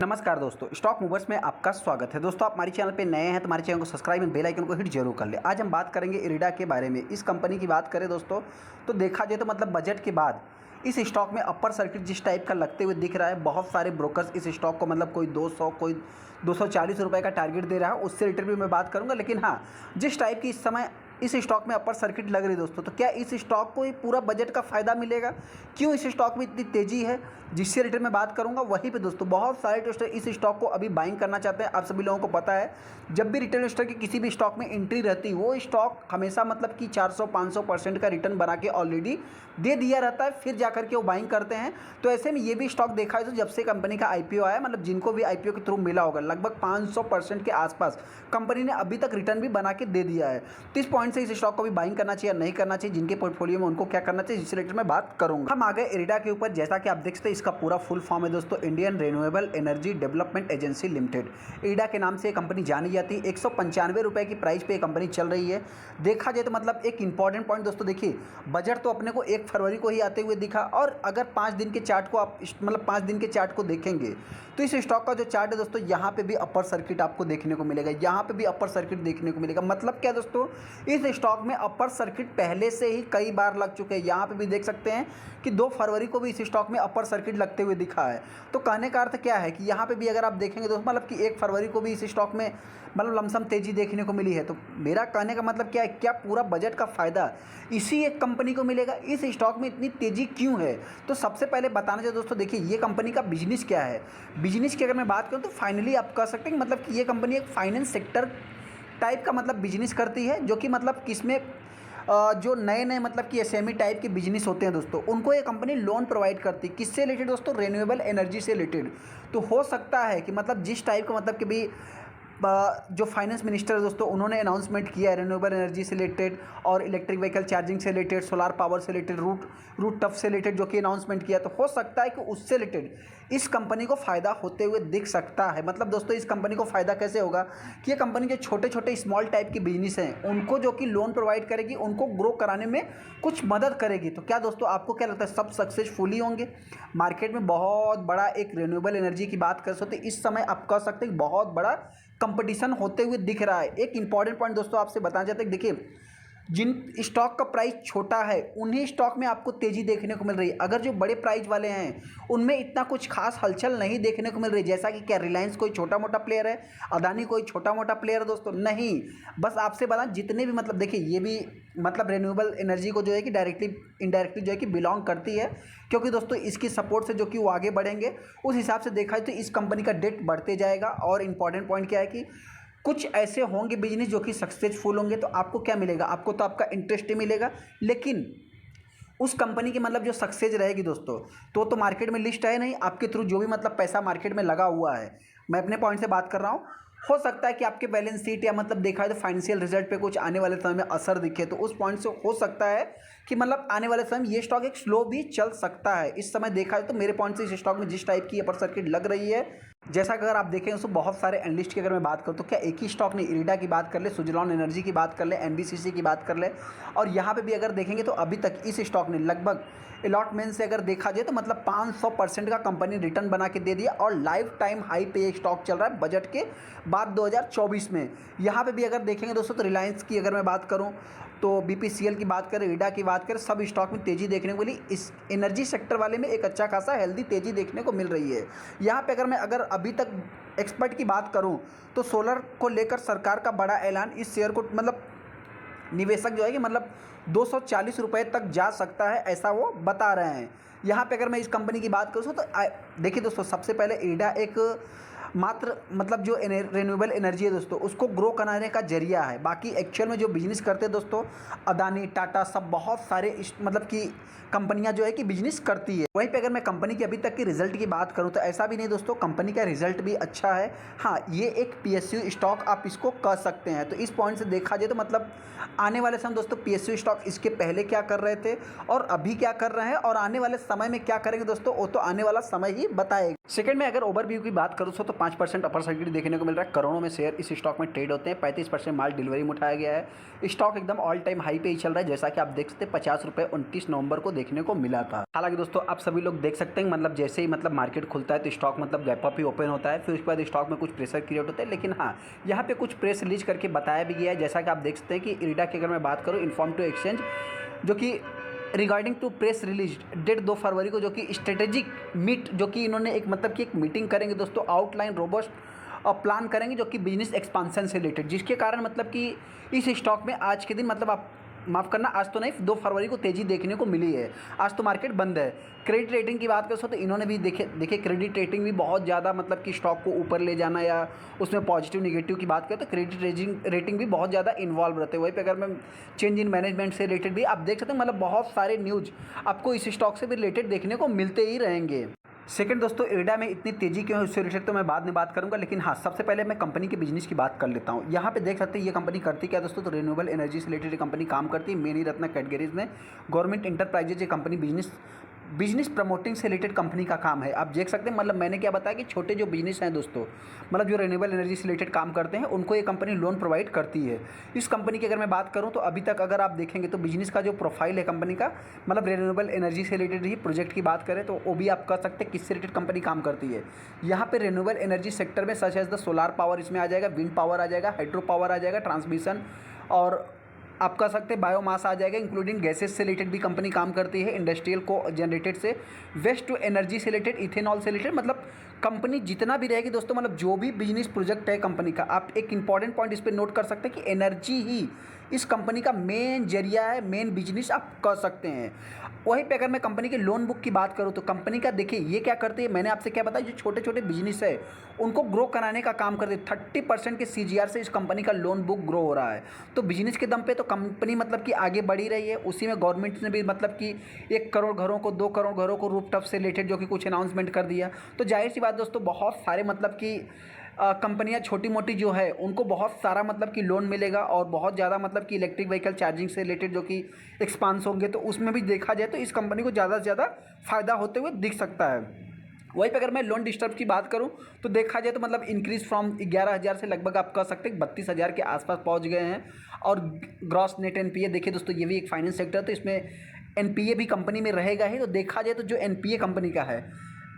नमस्कार दोस्तों, stock movers में आपका स्वागत है। दोस्तों, आप हमारे चैनल पे नए हैं तो हमारे चैनल को सब्सक्राइब एंड बेल आइकन को हिट जरूर कर ले। आज हम बात करेंगे इरिडा के बारे में। इस कंपनी की बात करें दोस्तों तो देखा जाए तो मतलब बजट के बाद इस स्टॉक में अपर सर्किट जिस टाइप का लगते हुए दिख रहा है, बहुत सारे ब्रोकर्स इस स्टॉक को मतलब कोई 200 कोई 240 रुपये का टारगेट दे रहा है। उससे रिलेटेड भी मैं बात करूँगा, लेकिन हाँ, जिस टाइप की इस समय इस स्टॉक में अपर सर्किट लग रही है दोस्तों, तो क्या इस स्टॉक को ये पूरा बजट का फ़ायदा मिलेगा? क्यों इस स्टॉक में इतनी तेज़ी है, जिससे रिलेटेड मैं बात करूंगा। वहीं पे दोस्तों बहुत सारे ट्रेडर इस स्टॉक को अभी बाइंग करना चाहते हैं। आप सभी लोगों को पता है, जब भी रिटेल इन्वेस्टर की किसी भी स्टॉक में एंट्री रहती है, वो स्टॉक हमेशा मतलब कि 400-500% का रिटर्न बना के ऑलरेडी दे दिया रहता है, फिर जाकर के वो बाइंग करते हैं। तो ऐसे में ये भी स्टॉक देखा है तो जब से कंपनी का IPO आया, मतलब जिनको भी IPO के थ्रू मिला होगा, लगभग 500% के आसपास कंपनी ने अभी तक रिटर्न भी बना के दे दिया है। तो इस पॉइंट से इस स्टॉक को भी बाइंग करना चाहिए या नहीं करना चाहिए, जिनके पोर्टफोलियो में उनको क्या करना चाहिए, जिस रिलेटेड मैं बात करूंगा। हम आ गए इरिडा के ऊपर। जैसा कि आप देख सकते हैं, इसका पूरा फुल फॉर्म है दोस्तों, Indian renewable energy development agency limited. IREDA के नाम से ये कंपनी जानी जाती है। 195 रुपये की प्राइस पे ये कंपनी चल रही है। देखा जाए तो मतलब एक इंपॉर्टेंट पॉइंट दोस्तों, देखिए बजट तो अपने को 1 फरवरी को ही आते हुए दिखा, और अगर 5 दिन के चार्ट को आप मतलब 5 दिन के चार्ट को देखेंगे तो इस स्टॉक का जो चार्ट है दोस्तों, यहाँ पे भी अपर सर्किट आपको देखने को मिलेगा, यहाँ पे भी अपर सर्किट देखने को मिलेगा। मतलब क्या दोस्तों, इस स्टॉक में अपर सर्किट पहले से ही कई बार लग चुके हैं। यहाँ पे भी देख सकते हैं कि 2 फरवरी को भी इस स्टॉक में अपर सर्किट लगते हुए दिखा है। तो कहने का अर्थ क्या है कि यहाँ पे भी अगर आप देखेंगे दोस्तों, मतलब कि 1 फरवरी को भी इस स्टॉक में मतलब लमसम तेजी देखने को मिली है। तो मेरा कहने का मतलब क्या है, क्या पूरा बजट का फ़ायदा इसी एक कंपनी को मिलेगा? इस स्टॉक में इतनी तेज़ी क्यों है? तो सबसे पहले बताना चाहिए दोस्तों, देखिए ये कंपनी का बिजनेस क्या है। बिजनेस की अगर मैं बात करूँ तो फाइनली आप कह सकते हैं कि मतलब कि ये कंपनी एक फाइनेंस सेक्टर टाइप का मतलब बिजनेस करती है, जो कि मतलब किसमें जो नए मतलब कि SME टाइप के बिजनेस होते हैं दोस्तों, उनको ये कंपनी लोन प्रोवाइड करती है। किससे रिलेटेड दोस्तों? रिन्यूएबल एनर्जी से रिलेटेड। तो हो सकता है कि मतलब जिस टाइप का मतलब कि भी जो फाइनेंस मिनिस्टर है दोस्तों, उन्होंने अनाउंसमेंट किया है रिन्यूएबल एनर्जी से रिलेटेड और इलेक्ट्रिक व्हीकल चार्जिंग से रिलेटेड, सोलार पावर से रिलेटेड, रूट टफ से रिलेटेड जो कि अनाउंसमेंट किया, तो हो सकता है कि उससे रिलेटेड इस कंपनी को फ़ायदा होते हुए दिख सकता है। मतलब दोस्तों, इस कंपनी को फ़ायदा कैसे होगा कि ये कंपनी जो छोटे छोटे स्मॉल टाइप के बिजनेस हैं, उनको जो कि लोन प्रोवाइड करेगी, उनको ग्रो कराने में कुछ मदद करेगी। तो क्या दोस्तों, आपको क्या लगता है, सब सक्सेसफुली होंगे? मार्केट में बहुत बड़ा एक रिन्यूएबल एनर्जी की बात कर सकते, इस समय आप कह सकते हैं बहुत बड़ा कंपटीशन होते हुए दिख रहा है। एक इंपॉर्टेंट पॉइंट दोस्तों आपसे बताना चाहते हैं, देखिए जिन स्टॉक का प्राइस छोटा है उन्हीं स्टॉक में आपको तेज़ी देखने को मिल रही है। अगर जो बड़े प्राइस वाले हैं उनमें इतना कुछ खास हलचल नहीं देखने को मिल रही। जैसा कि क्या रिलायंस कोई छोटा मोटा प्लेयर है, अदानी कोई छोटा मोटा प्लेयर है दोस्तों? नहीं, बस आपसे बता, जितने भी मतलब देखिए ये भी मतलब रिन्यूएबल एनर्जी को जो है कि डायरेक्टली इनडायरेक्टली जो है कि बिलोंग करती है, क्योंकि दोस्तों इसकी सपोर्ट से जो कि वो आगे बढ़ेंगे, उस हिसाब से देखा जाए तो इस कंपनी का डेट बढ़ते जाएगा। और इंपॉर्टेंट पॉइंट क्या है कि कुछ ऐसे होंगे बिजनेस जो कि सक्सेसफुल होंगे, तो आपको क्या मिलेगा? आपको तो आपका इंटरेस्ट ही मिलेगा, लेकिन उस कंपनी की मतलब जो सक्सेस रहेगी दोस्तों, तो मार्केट में लिस्ट है नहीं, आपके थ्रू जो भी मतलब पैसा मार्केट में लगा हुआ है, मैं अपने पॉइंट से बात कर रहा हूँ, हो सकता है कि आपके बैलेंस शीट या मतलब देखा है तो फाइनेंशियल रिजल्ट पे कुछ आने वाले समय में असर दिखे। तो उस पॉइंट से हो सकता है कि मतलब आने वाले समय ये स्टॉक एक स्लो भी चल सकता है। इस समय देखा है तो मेरे पॉइंट से इस स्टॉक में जिस टाइप की अपर सर्किट लग रही है, जैसा कि अगर आप देखें उसको बहुत सारे एनालिस्ट की अगर मैं बात करूँ तो क्या एक ही स्टॉक नहीं, इरिडा की बात कर ले, सुजलॉन एनर्जी की बात कर ले, NBCC की बात कर ले, और यहाँ पे भी अगर देखेंगे तो अभी तक इस स्टॉक ने लगभग अलॉटमेंट से अगर देखा जाए तो मतलब 500% का कंपनी रिटर्न बना के दे दिया, और लाइफ टाइम हाई पे ये स्टॉक चल रहा है बजट के बाद 2024 में। यहाँ पे भी अगर देखेंगे दोस्तों तो रिलायंस की अगर मैं बात करूँ तो BPCL की बात करें, इरिडा की बात करें, सब स्टॉक में तेज़ी देखने को मिली। इस एनर्जी सेक्टर वाले में एक अच्छा खासा हेल्दी तेज़ी देखने को मिल रही है। यहाँ पे अगर अभी तक एक्सपर्ट की बात करूँ तो सोलर को लेकर सरकार का बड़ा ऐलान, इस शेयर को मतलब निवेशक जो है कि मतलब 240 रुपये तक जा सकता है, ऐसा वो बता रहे हैं। यहाँ पे अगर मैं इस कंपनी की बात करूँ तो देखिए दोस्तों, सबसे पहले इरिडा एक मात्र मतलब जो रिन्यूएबल एनर्जी है दोस्तों, उसको ग्रो कराने का जरिया है। बाकी एक्चुअल में जो बिजनेस करते हैं दोस्तों, अदानी, टाटा, सब बहुत सारे मतलब कि कंपनियां जो है कि बिजनेस करती है। वहीं पे अगर मैं कंपनी की अभी तक की रिजल्ट की बात करूं तो ऐसा भी नहीं दोस्तों, कंपनी का रिजल्ट भी अच्छा है। हाँ, ये एक PSU स्टॉक आप इसको कह सकते हैं। तो इस पॉइंट से देखा जाए तो मतलब आने वाले समय दोस्तों PSU स्टॉक इसके पहले क्या कर रहे थे और अभी क्या कर रहे हैं और आने वाले समय में क्या करेंगे दोस्तों, वो तो आने वाला समय ही बताएगा। सेकंड में अगर ओवरव्यू की बात करूँ तो 5% अपर सर्किट देखने को मिल रहा है। करोड़ों में शेयर इस स्टॉक में ट्रेड होते हैं। 35% माल डिलीवरी में उठाया गया है। स्टॉक एकदम ऑल टाइम हाई पे ही चल रहा है, जैसा कि आप देख सकते हैं 50 रुपये 29 नवंबर को देखने को मिला था। हालांकि दोस्तों आप सभी लोग देख सकते हैं मतलब जैसे ही मतलब मार्केट खुलता है तो स्टॉक मतलब गैप अप ही ओपन होता है, फिर उसके बाद स्टॉक में कुछ प्रेशर क्रिएट होता है। लेकिन हाँ, यहाँ पे कुछ प्रेस रिलीज करके बताया भी गया है, जैसा कि आप देख सकते हैं कि इरिडा की अगर मैं बात करूँ इन्फॉर्म टू एक्सचेंज, जो कि regarding to press release date 2 फरवरी को, जो कि स्ट्रेटेजिक मीट, जो कि इन्होंने एक मतलब कि एक मीटिंग करेंगे दोस्तों, आउटलाइन रोबस्ट और प्लान करेंगे जो कि बिजनेस एक्सपांसन से रिलेटेड, जिसके कारण मतलब कि इस स्टॉक में आज के दिन मतलब आप माफ़ करना, आज तो नहीं 2 फरवरी को तेज़ी देखने को मिली है। आज तो मार्केट बंद है। क्रेडिट रेटिंग की बात करो तो इन्होंने भी देखिए क्रेडिट रेटिंग भी बहुत ज़्यादा मतलब कि स्टॉक को ऊपर ले जाना या उसमें पॉजिटिव नेगेटिव की बात करें तो क्रेडिट रेटिंग भी बहुत ज़्यादा इन्वॉल्व रहते हैं। वहीं पे अगर मैं चेंज इन मैनेजमेंट से रिलेटेड भी आप देख सकते हैं, मतलब बहुत सारे न्यूज़ आपको इस स्टॉक से भी रिलेटेड देखने को मिलते ही रहेंगे। सेकंड दोस्तों, इरिडा में इतनी तेज़ी क्यों है उससे रिलेटेड तो मैं बाद में बात करूंगा, लेकिन हाँ सबसे पहले मैं कंपनी के बिजनेस की बात कर लेता हूँ। यहाँ पे देख सकते हैं ये कंपनी करती क्या है दोस्तों, तो रिन्यूएबल एनर्जी से रिलेटेड कंपनी काम करती है मेनी रत्न कैटेगरीज में। गवर्नमेंट इंटरप्राइजेज ये कंपनी बिजनेस प्रमोटिंग से रिलेटेड कंपनी का काम है। आप देख सकते हैं मतलब मैंने क्या बताया कि छोटे जो बिजनेस हैं दोस्तों, मतलब जो रिन्यूएबल एनर्जी से रिलेटेड काम करते हैं उनको ये कंपनी लोन प्रोवाइड करती है। इस कंपनी की अगर मैं बात करूं तो अभी तक अगर आप देखेंगे तो बिजनेस का जो प्रोफाइल है कंपनी का, मतलब रिन्यूएबल एनर्जी से रिलेटेड ही प्रोजेक्ट की बात करें तो वो भी आप कर सकते हैं किससे रिलेटेड कंपनी काम करती है। यहाँ पर रिन्यूएबल एनर्जी सेक्टर में such as the solar power इसमें आ जाएगा, विंड पावर आ जाएगा, हाइड्रो पावर आ जाएगा, ट्रांसमिशन और आप कह सकते हैं बायोमास आ जाएगा, इंक्लूडिंग गैसेस से रिलेटेड भी कंपनी काम करती है, इंडस्ट्रियल को जनरेटेड से वेस्ट टू एनर्जी से रिलेटेड, इथेनॉल से रिलेटेड, मतलब कंपनी जितना भी रहेगी दोस्तों, मतलब जो भी बिजनेस प्रोजेक्ट है कंपनी का, आप एक इंपॉर्टेंट पॉइंट इस पर नोट कर सकते हैं कि एनर्जी ही इस कंपनी का मेन जरिया है, मेन बिजनेस आप कर सकते हैं। वहीं पे अगर मैं कंपनी के लोन बुक की बात करूँ तो कंपनी का देखिए ये क्या करती है, मैंने आपसे क्या बताया, जो छोटे छोटे बिजनेस है उनको ग्रो कराने का काम करते हैं। 30% के CGR से इस कंपनी का लोन बुक ग्रो हो रहा है। तो बिजनेस के दम पे तो कंपनी मतलब कि आगे बढ़ी रही है। उसी में गवर्नमेंट ने भी मतलब कि 1 करोड़ घरों को 2 करोड़ घरों को रूफटॉप से रिलेटेड जो कि कुछ अनाउंसमेंट कर दिया। तो जाहिर सी बात दोस्तों, बहुत सारे मतलब कि कंपनियां छोटी मोटी जो है उनको बहुत सारा मतलब कि लोन मिलेगा और बहुत ज़्यादा मतलब कि इलेक्ट्रिक व्हीकल चार्जिंग से रिलेटेड जो कि एक्सपांस होंगे, तो उसमें भी देखा जाए तो इस कंपनी को ज़्यादा से ज़्यादा फ़ायदा होते हुए दिख सकता है। वहीं पे अगर मैं लोन डिस्टर्ब की बात करूं तो देखा जाए तो मतलब इंक्रीज़ फ्रॉम 11,000 से लगभग आप कह सकते हैं 32,000 के आसपास पहुंच गए हैं। और ग्रॉस नेट NPA देखिए दोस्तों, ये भी एक फाइनेंस सेक्टर, तो इसमें NPA भी कंपनी में रहेगा ही। तो देखा जाए तो जो NPA कंपनी का है,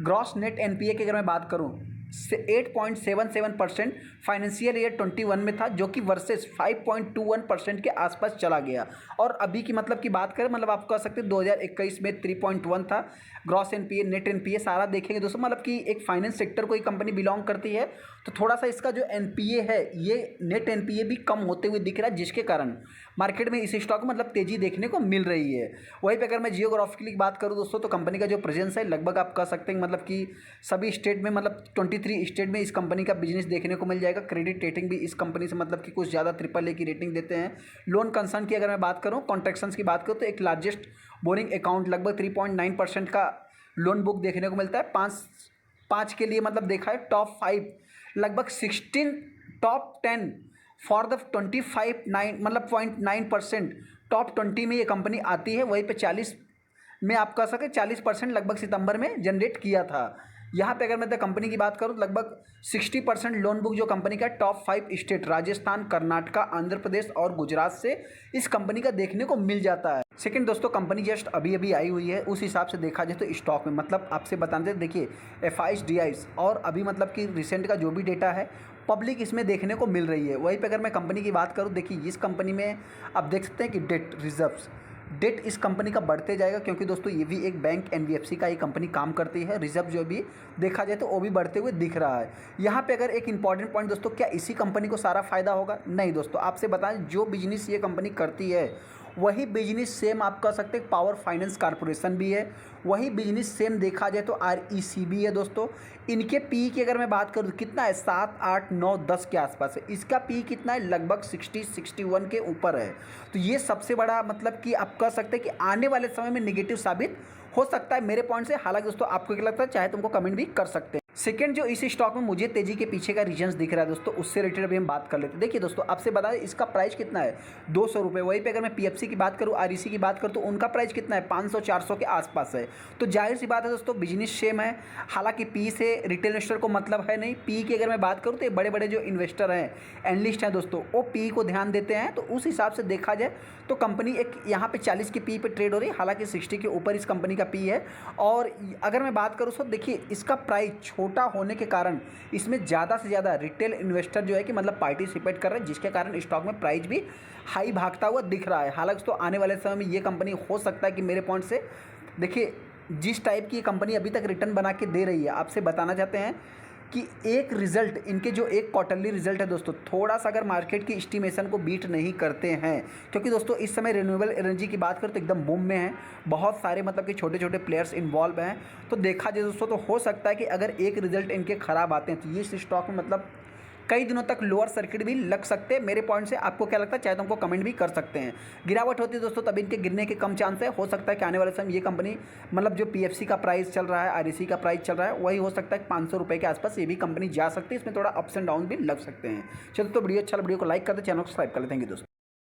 ग्रॉस नेट NPA की अगर मैं बात करूं से 8.77% फाइनेंशियल ईयर 21 में था, जो कि वर्सेस 5.21% के आसपास चला गया। और अभी की मतलब की बात करें, मतलब आप कह सकते हैं 2021 में 3.1 था ग्रॉस NPA, नेट NPA सारा देखेंगे दोस्तों, मतलब कि एक फाइनेंस सेक्टर को ही कंपनी बिलोंग करती है, तो थोड़ा सा इसका जो NPA है ये नेट NPA भी कम होते हुए दिख रहा है, जिसके कारण मार्केट में इस स्टॉक में मतलब तेज़ी देखने को मिल रही है। वहीं पे अगर मैं जियोग्राफिकली बात करूँ दोस्तों, तो कंपनी का जो प्रेजेंस है लगभग आप कह सकते हैं मतलब कि सभी स्टेट में, मतलब 23 स्टेट में इस कंपनी का बिजनेस देखने को मिल जाएगा। क्रेडिट रेटिंग भी इस कंपनी से मतलब कि कुछ ज़्यादा AAA की रेटिंग देते हैं। लोन कंसर्न की अगर मैं बात करूँ, कॉन्ट्रैक्शंस की बात करूँ, तो एक लार्जेस्ट बोरिंग अकाउंट लगभग 3.9% का लोन बुक देखने को मिलता है। पाँच के लिए मतलब देखा है टॉप 5 लगभग 16 टॉप 10 फॉर द 25 मतलब 0.9% टॉप 20 में ये कंपनी आती है। वहीं पे 40 में आप कह सकें 40% लगभग सितंबर में जनरेट किया था। यहाँ पे अगर मैं कंपनी की बात करूँ तो लगभग 60% लोन बुक जो कंपनी का टॉप 5 स्टेट राजस्थान, कर्नाटका, आंध्र प्रदेश और गुजरात से इस कंपनी का देखने को मिल जाता है। सेकंड दोस्तों, कंपनी जस्ट अभी अभी आई हुई है, उस हिसाब से देखा जाए तो स्टॉक में मतलब आपसे बताते देखिए FIs DIs और अभी मतलब कि रिसेंट का जो भी डेटा है पब्लिक इसमें देखने को मिल रही है। वहीं पे अगर मैं कंपनी की बात करूँ, देखिए इस कंपनी में आप देख सकते हैं कि डेट इस कंपनी का बढ़ते जाएगा, क्योंकि दोस्तों ये भी एक बैंक NBFC का ही कंपनी काम करती है। रिजर्व जो भी देखा जाए तो वो भी बढ़ते हुए दिख रहा है। यहाँ पे अगर एक इंपॉर्टेंट पॉइंट दोस्तों, क्या इसी कंपनी को सारा फायदा होगा? नहीं दोस्तों, आपसे बताएं जो बिजनेस ये कंपनी करती है वही बिजनेस सेम आप कह सकते हैं पावर फाइनेंस कॉर्पोरेशन भी है, वही बिजनेस सेम देखा जाए तो REC भी है दोस्तों। इनके PE की अगर मैं बात करूँ कितना है, 7, 8, 9, 10 के आसपास है। इसका PE कितना है, लगभग 60-61 के ऊपर है। तो ये सबसे बड़ा मतलब कि आप कह सकते हैं कि आने वाले समय में नेगेटिव साबित हो सकता है मेरे पॉइंट से। हालांकि दोस्तों आपको क्या लगता है, चाहे तुमको कमेंट भी कर सकते हैं। सेकंड जो इस स्टॉक में मुझे तेजी के पीछे का रीजंस दिख रहा है दोस्तों, उससे रिलेटेड भी हम बात कर लेते हैं। देखिए दोस्तों, आपसे बता दें इसका प्राइस कितना है, 200 रुपये। वहीं पे अगर मैं पीएफसी की बात करूँ, आरईसी की बात करूँ, तो उनका प्राइस कितना है, 500-400 के आसपास है। तो जाहिर सी बात है दोस्तों, बिजनेस सेम है। हालांकि पी से रिटेल इन्वेस्टर को मतलब है नहीं। पी की अगर मैं बात करूँ तो बड़े बड़े जो इन्वेस्टर हैं, एनालिस्ट हैं दोस्तों, वो पी को ध्यान देते हैं। तो उस हिसाब से देखा जाए तो कंपनी एक यहाँ पे 40 की पी पे ट्रेड हो रही है। हालांकि 60 के ऊपर इस कंपनी का पी है। और अगर मैं बात करूँ तो देखिए, इसका प्राइस छोटा होने के कारण इसमें ज़्यादा से ज़्यादा रिटेल इन्वेस्टर जो है कि मतलब पार्टिसिपेट कर रहे हैं, जिसके कारण स्टॉक में प्राइस भी हाई भागता हुआ दिख रहा है। हालांकि तो आने वाले समय में ये कंपनी हो सकता है कि मेरे पॉइंट से देखिए, जिस टाइप की कंपनी अभी तक रिटर्न बना के दे रही है, आपसे बताना चाहते हैं कि एक रिजल्ट इनके जो एक क्वार्टरली रिजल्ट है दोस्तों, थोड़ा सा अगर मार्केट की एस्टिमेशन को बीट नहीं करते हैं, क्योंकि दोस्तों इस समय रिन्यूएबल एनर्जी की बात करें तो एकदम बूम में है। बहुत सारे मतलब कि छोटे छोटे प्लेयर्स इन्वॉल्व हैं। तो देखा जाए दोस्तों, तो हो सकता है कि अगर एक रिजल्ट इनके ख़राब आते हैं तो ये स्टॉक में मतलब कई दिनों तक लोअर सर्किट भी लग सकते हैं। मेरे पॉइंट से आपको क्या लगता है, चाहे तो हमको कमेंट भी कर सकते हैं। गिरावट होती है दोस्तों, तब इनके गिरने के कम चांस है। हो सकता है कि आने वाले समय ये कंपनी मतलब जो पीएफसी का प्राइस चल रहा है, आरईसी का प्राइस चल रहा है, वही हो सकता है 500 रुपये के आसपास ये भी कंपनी जा सकती है। इसमें थोड़ा अप्स एंड डाउन भी लग सकते हैं। चलो, तो वीडियो अच्छा, वीडियो को लाइक कर दे, चैनल को सब्सक्राइब कर ले। थैंक यू दोस्तों।